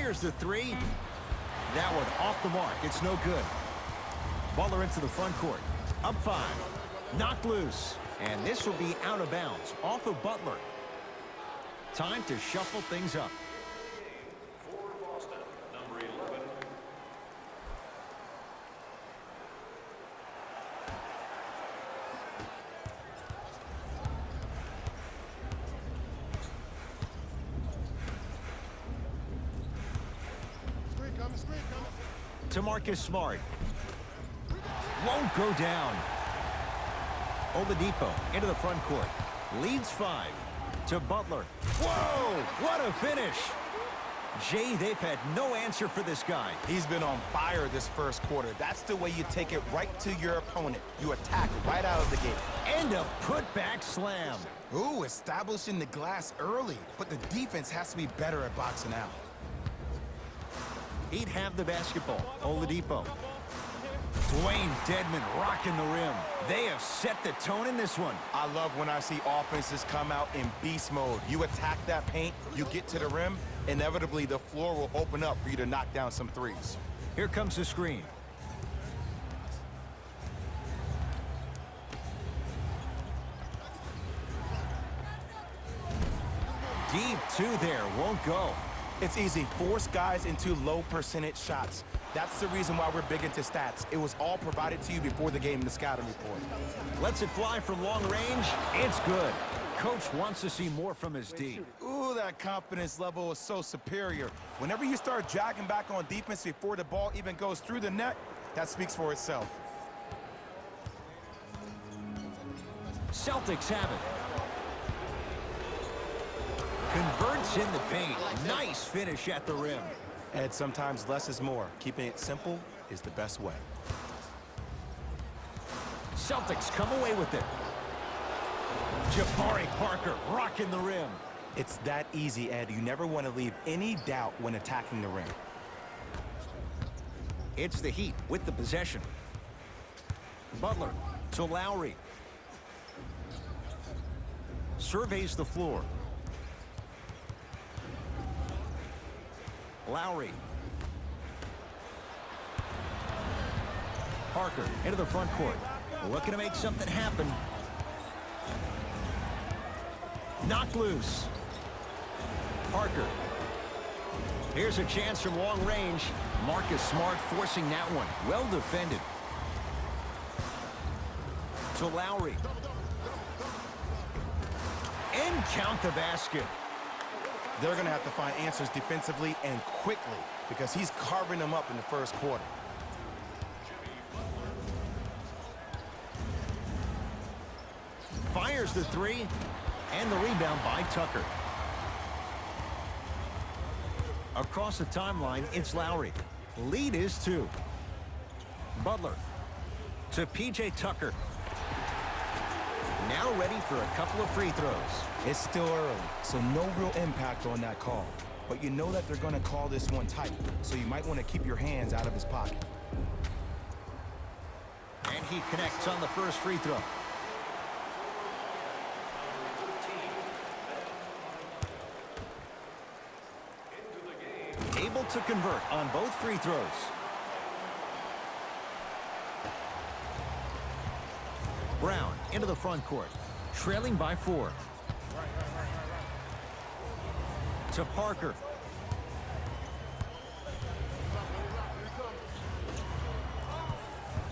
Fires the three. That one off the mark. It's no good. Butler into the front court. Up 5. Knocked loose. And this will be out of bounds. Off of Butler. Time to shuffle things up. To Marcus Smart. Won't go down. Oladipo into the front court. Leads 5. To Butler. Whoa! What a finish! Jay, they've had no answer for this guy. He's been on fire this first quarter. That's the way you take it right to your opponent. You attack right out of the gate. And a putback slam. Ooh, establishing the glass early. But the defense has to be better at boxing out. He'd have the basketball. Oladipo. Dwayne Dedmon rocking the rim. They have set the tone in this one. I love when I see offenses come out in beast mode. You attack that paint, you get to the rim, inevitably the floor will open up for you to knock down some threes. Here comes the screen. Deep 2 there, won't go. It's easy. Force guys into low percentage shots. That's the reason why we're big into stats. It was all provided to you before the game in the scouting report. Lets it fly from long range. It's good. Coach wants to see more from his D. Ooh, that confidence level is so superior. Whenever you start dragging back on defense before the ball even goes through the net, that speaks for itself. Celtics have it. Converts in the paint. Nice finish at the rim. And sometimes less is more. Keeping it simple is the best way. Celtics come away with it. Jabari Parker rocking the rim. It's that easy, Ed. You never want to leave any doubt when attacking the rim. It's the Heat with the possession. Butler to Lowry. Surveys the floor. Lowry. Parker into the front court. Looking to make something happen. Knocked loose. Parker. Here's a chance from long range. Marcus Smart forcing that one. Well defended. To Lowry. And count the basket. They're going to have to find answers defensively and quickly because he's carving them up in the first quarter. Fires the three, and the rebound by Tucker. Across the timeline, it's Lowry. Lead is 2. Butler to P.J. Tucker. Now ready for a couple of free throws. It's still early, so no real impact on that call. But you know that they're going to call this one tight, so you might want to keep your hands out of his pocket. And he connects on the first free throw. Able to convert on both free throws. Brown into the front court, trailing by 4. To Parker.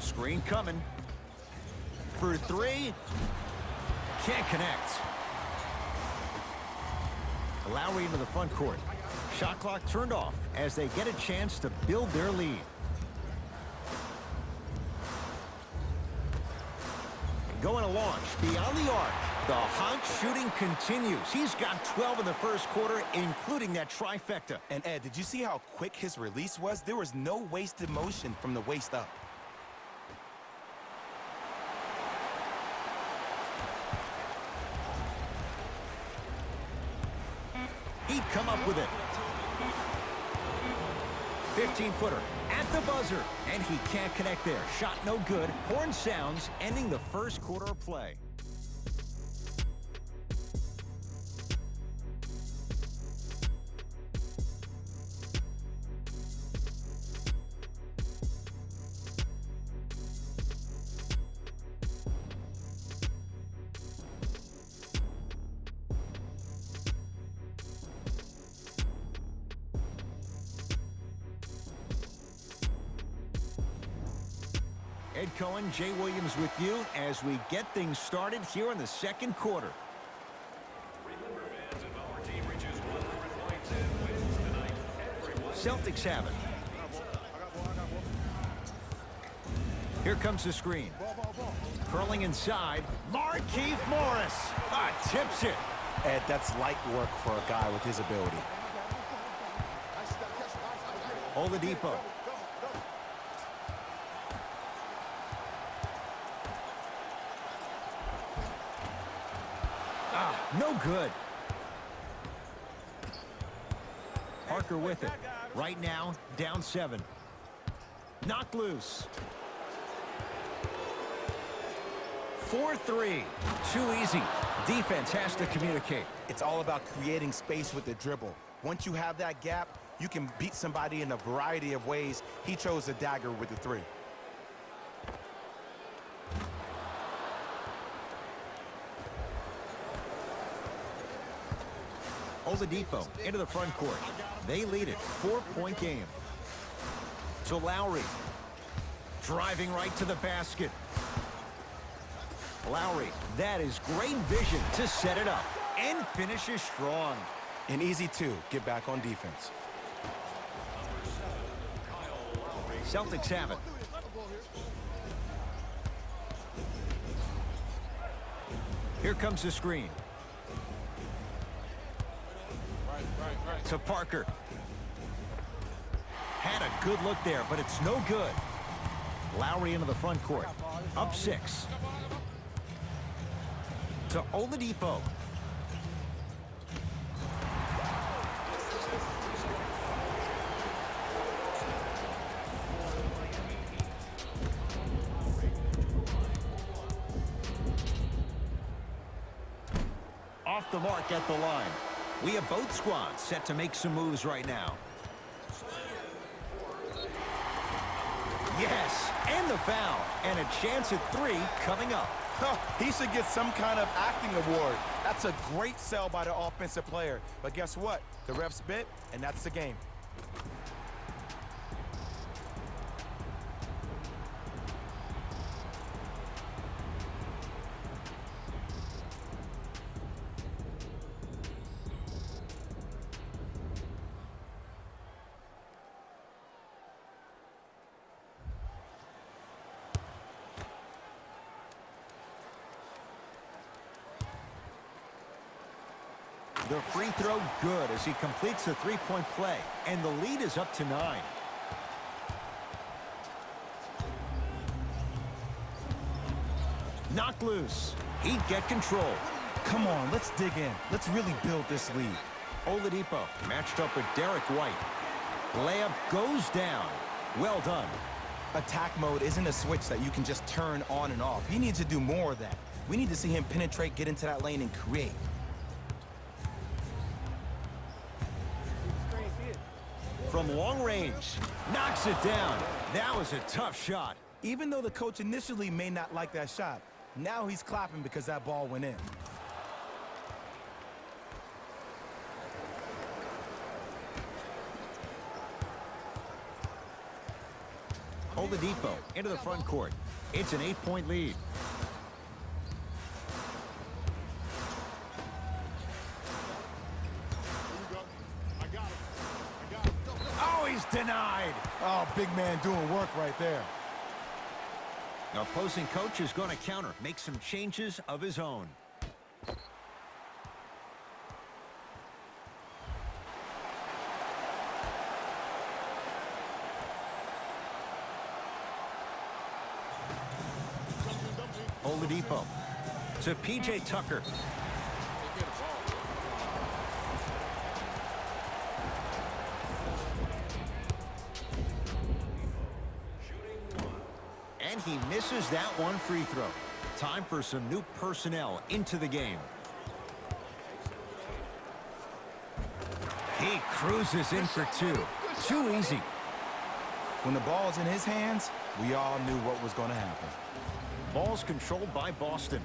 Screen coming. For 3. Can't connect. Lowry into the front court. Shot clock turned off as they get a chance to build their lead. Going to launch beyond the arc. The hot shooting continues. He's got 12 in the first quarter, including that trifecta. And Ed, did you see how quick his release was? There was no wasted motion from the waist up. He'd come up with it. 15-footer at the buzzer, and he can't connect there. Shot no good. Horn sounds, ending the first quarter of play. Ed Cohen, Jay Williams with you as we get things started here in the second quarter. Celtics have it. Here comes the screen. Curling inside. Markieff Morris. Tips it. Ed, that's light work for a guy with his ability. Oladipo. No good. Parker with it. Right now, down 7. Knocked loose. 4-3. Too easy. Defense has to communicate. It's all about creating space with the dribble. Once you have that gap, you can beat somebody in a variety of ways. He chose a dagger with the 3. Oladipo into the front court. They lead it. 4-point game. To Lowry. Driving right to the basket. Lowry, that is great vision to set it up. And finishes strong. An easy 2. Get back on defense. Celtics have it. Here comes the screen. To Parker. Had a good look there, but it's no good. Lowry into the front court. Up 6. To Oladipo. Off the mark at the line. We have both squads set to make some moves right now. Yes, and the foul. And a chance at 3 coming up. He should get some kind of acting award. That's a great sell by the offensive player. But guess what? The refs bit, and that's the game. The free throw good as he completes the 3-point play. And the lead is up to 9. Knocked loose. He'd get control. Come on, let's dig in. Let's really build this lead. Oladipo matched up with Derek White. Layup goes down. Well done. Attack mode isn't a switch that you can just turn on and off. He needs to do more of that. We need to see him penetrate, get into that lane, and create. From long range, knocks it down. That was a tough shot. Even though the coach initially may not like that shot, now he's clapping because that ball went in. Oladipo into the front court. It's an 8-point lead. Denied. Oh, big man doing work right there. The opposing coach is going to counter, make some changes of his own. Oladipo to P.J. Tucker. And he misses that one free throw. Time for some new personnel into the game. He cruises in for 2. Too easy. When the ball's in his hands, we all knew what was going to happen. Ball's controlled by Boston.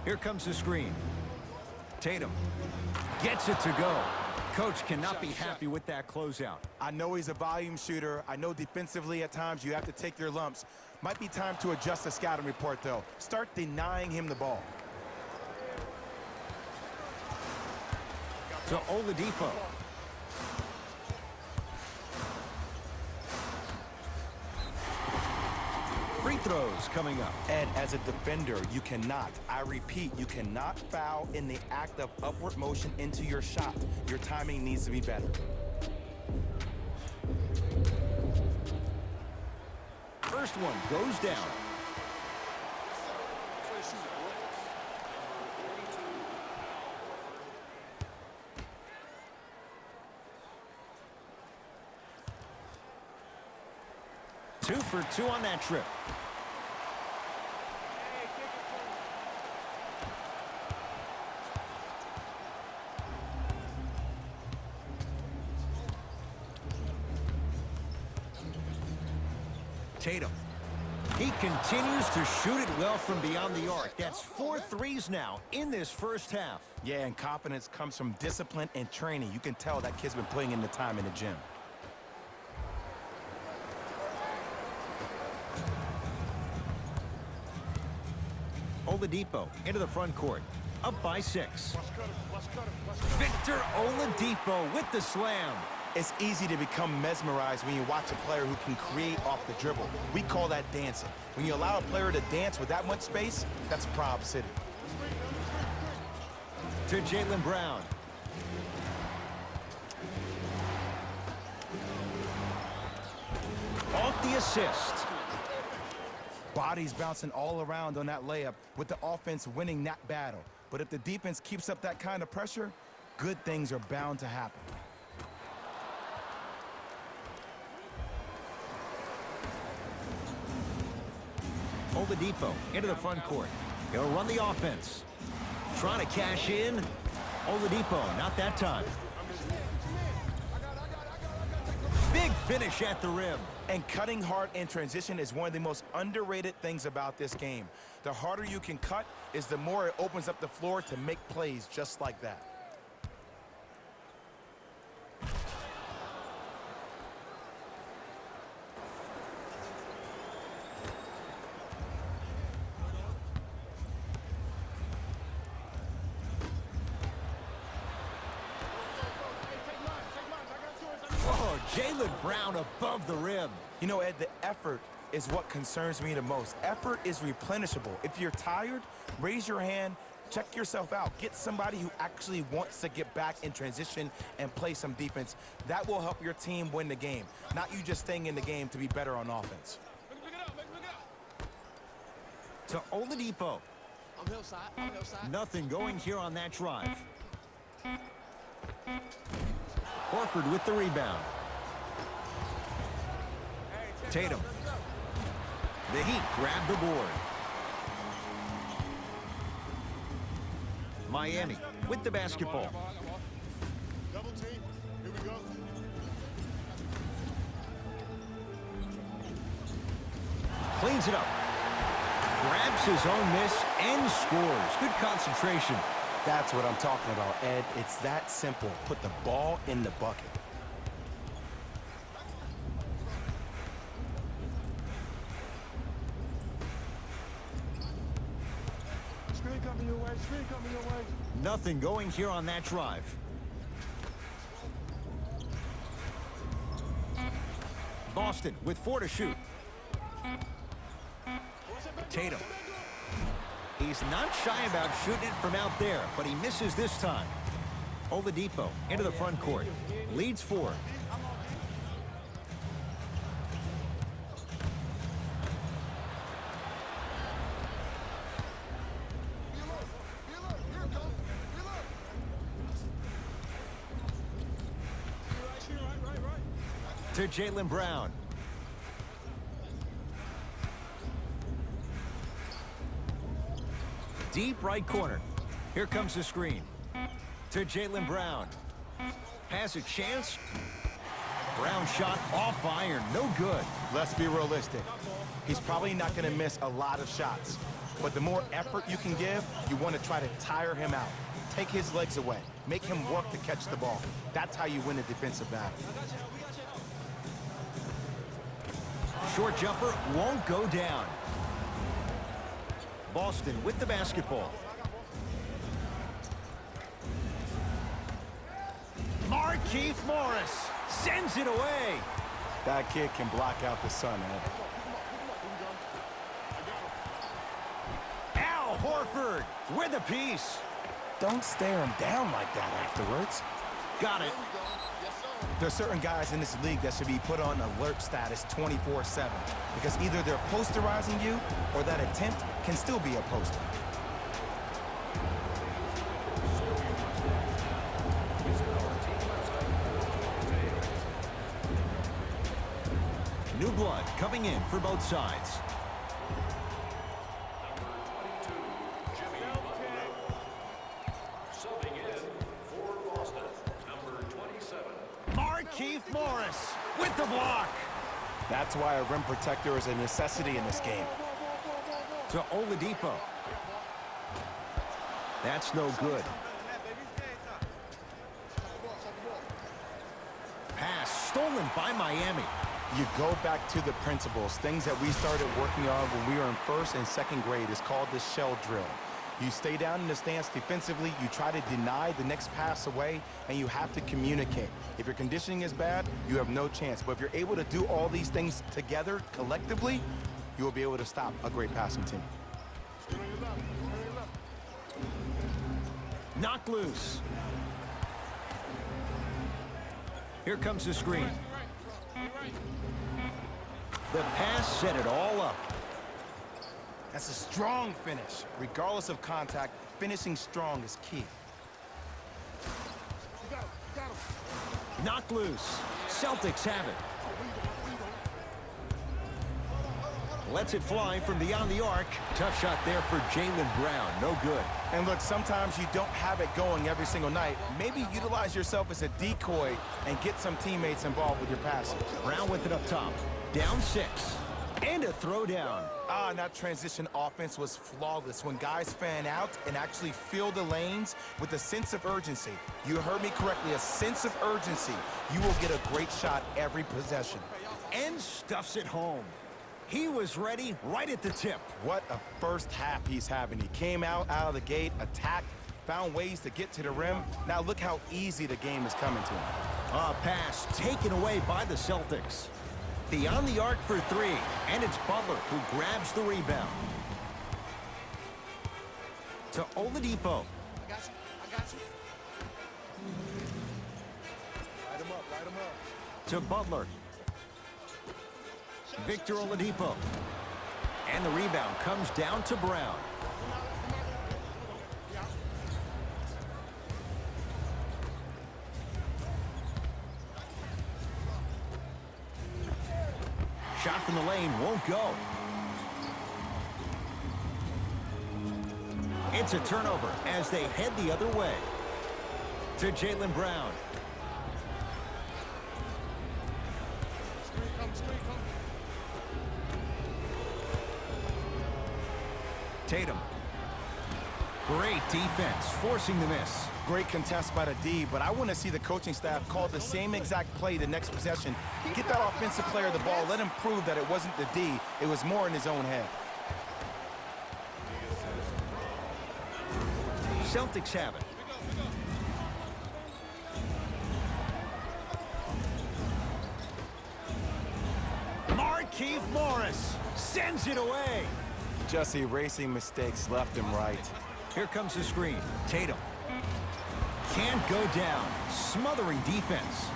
Here comes the screen. Tatum gets it to go. coach cannot be happy with that closeout. I know he's a volume shooter. I know defensively at times you have to take your lumps. Might be time to adjust the scouting report, though. Start denying him the ball. To Oladipo. Free throws coming up. And as a defender, you cannot, I repeat, you cannot foul in the act of upward motion into your shot. Your timing needs to be better. First one goes down. Two for two on that trip. Tatum. He continues to shoot it well from beyond the arc. That's 4 threes now in this first half. Yeah, and confidence comes from discipline and training. You can tell that kid's been putting in the time in the gym. Oladipo into the front court. Up by 6. Victor Oladipo with the slam. It's easy to become mesmerized when you watch a player who can create off the dribble. We call that dancing. When you allow a player to dance with that much space, that's Prob City. To Jaylen Brown. Off the assist. Bodies bouncing all around on that layup with the offense winning that battle. But if the defense keeps up that kind of pressure, good things are bound to happen. Oladipo into the front court. He'll run the offense. Trying to cash in. Oladipo, not that time. Big finish at the rim. And cutting hard in transition is one of the most underrated things about this game. The harder you can cut is the more it opens up the floor to make plays just like that. Oh, Jaylen Brown above the rim. You know, Ed, the effort is what concerns me the most. Effort is replenishable. If you're tired, raise your hand, check yourself out. Get somebody who actually wants to get back in transition and play some defense. That will help your team win the game, not you just staying in the game to be better on offense. To Oladipo. Nothing going here on that drive. Horford with the rebound. Tatum. The Heat grab the board. Miami with the basketball. Double team. Here we go. Cleans it up. Grabs his own miss and scores. Good concentration. That's what I'm talking about, Ed. It's that simple. Put the ball in the bucket. Screen coming your way. Screen coming your way. Nothing going here on that drive. Boston with 4 to shoot. Tatum. He's not shy about shooting it from out there, but he misses this time. Oladipo into the front court. Leads 4. To Jaylen Brown. Deep right corner. Here comes the screen. To Jaylen Brown. Has a chance. Brown shot off iron. No good. Let's be realistic. He's probably not going to miss a lot of shots. But the more effort you can give, you want to try to tire him out. Take his legs away. Make him work to catch the ball. That's how you win a defensive battle. Short jumper won't go down. Boston with the basketball. Markieff Morris sends it away. That kid can block out the sun, Ed. Al Horford with a piece. Don't stare him down like that afterwards. Got it. There are certain guys in this league that should be put on alert status 24/7 because either they're posterizing you or that attempt can still be a poster. New blood coming in for both sides. Markieff Morris with the block. That's why a rim protector is a necessity in this game. To Oladipo. That's no good. Pass stolen by Miami. You go back to the principles, things that we started working on when we were in first and second grade. Is called the shell drill. You stay down in the stance defensively, you try to deny the next pass away, and you have to communicate. If your conditioning is bad, you have no chance. But if you're able to do all these things together, collectively, you will be able to stop a great passing team. Knocked loose. Here comes the screen. The pass set it all up. That's a strong finish. Regardless of contact, finishing strong is key. Knocked loose. Celtics have it. Lets it fly from beyond the arc. Tough shot there for Jaylen Brown. No good. And look, sometimes you don't have it going every single night. Maybe utilize yourself as a decoy and get some teammates involved with your passing. Brown with it up top. Down 6. And a throwdown. And that transition offense was flawless when guys fan out and actually fill the lanes with a sense of urgency. You heard me correctly, a sense of urgency. You will get a great shot every possession. And stuffs it home. He was ready right at the tip. What a first half he's having. He came out of the gate, attacked, found ways to get to the rim. Now look how easy the game is coming to him. A pass taken away by the Celtics. Beyond the arc for 3, and it's Butler who grabs the rebound. To Oladipo. I got you. Light him up. To Butler. Victor Oladipo. And the rebound comes down to Brown. Shot from the lane won't go. It's a turnover as they head the other way. To Jaylen Brown. Tatum. Great defense, forcing the miss. Great contest by the D, but I want to see the coaching staff call the same exact play the next possession. Get that offensive player the ball. Let him prove that it wasn't the D. It was more in his own head. Celtics have it. Markieff Morris sends it away. Just erasing mistakes left and right. Here comes the screen. Tatum. Can't go down. Smothering defense.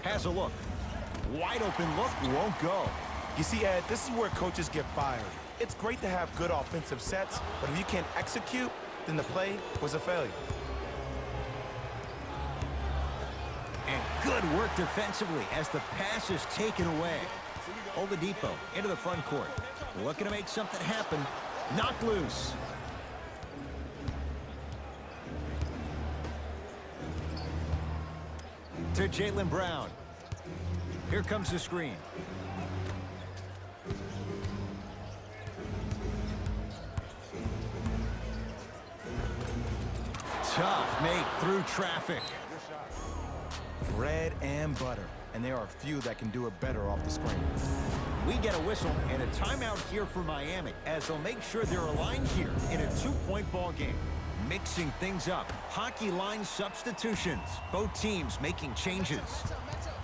Has a look. Wide open look, won't go. You see, Ed, this is where coaches get fired. It's great to have good offensive sets, but if you can't execute, then the play was a failure. And good work defensively as the pass is taken away. Oladipo into the front court. Looking to make something happen. Knocked loose. To Jaylen Brown. Here comes the screen. Tough make through traffic. Bread and butter. And there are few that can do it better off the screen. We get a whistle and a timeout here for Miami as they'll make sure they're aligned here in a 2-point ball game. Mixing things up. Hockey line substitutions. Both teams making changes.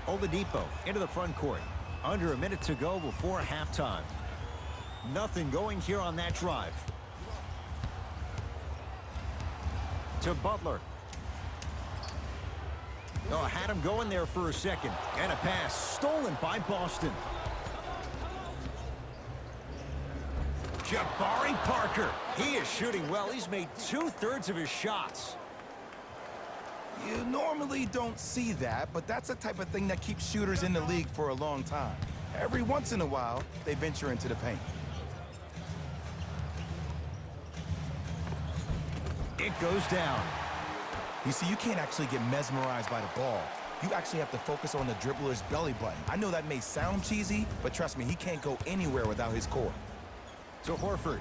Oladipo into the front court. Under a minute to go before halftime. Nothing going here on that drive. To Butler. Oh, had him going there for a second. And a pass stolen by Boston. Jabari Parker. He is shooting well. He's made 2/3 of his shots. You normally don't see that, but that's the type of thing that keeps shooters in the league for a long time. Every once in a while, they venture into the paint. It goes down. You see, you can't actually get mesmerized by the ball. You actually have to focus on the dribbler's belly button. I know that may sound cheesy, but trust me, he can't go anywhere without his core. To Horford.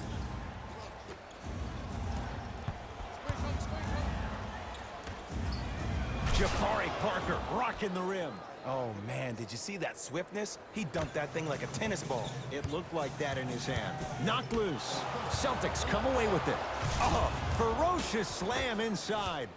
Jabari Parker rocking the rim. Oh, man, did you see that swiftness? He dunked that thing like a tennis ball. It looked like that in his hand. Knocked loose. Celtics come away with it. Oh, ferocious slam inside.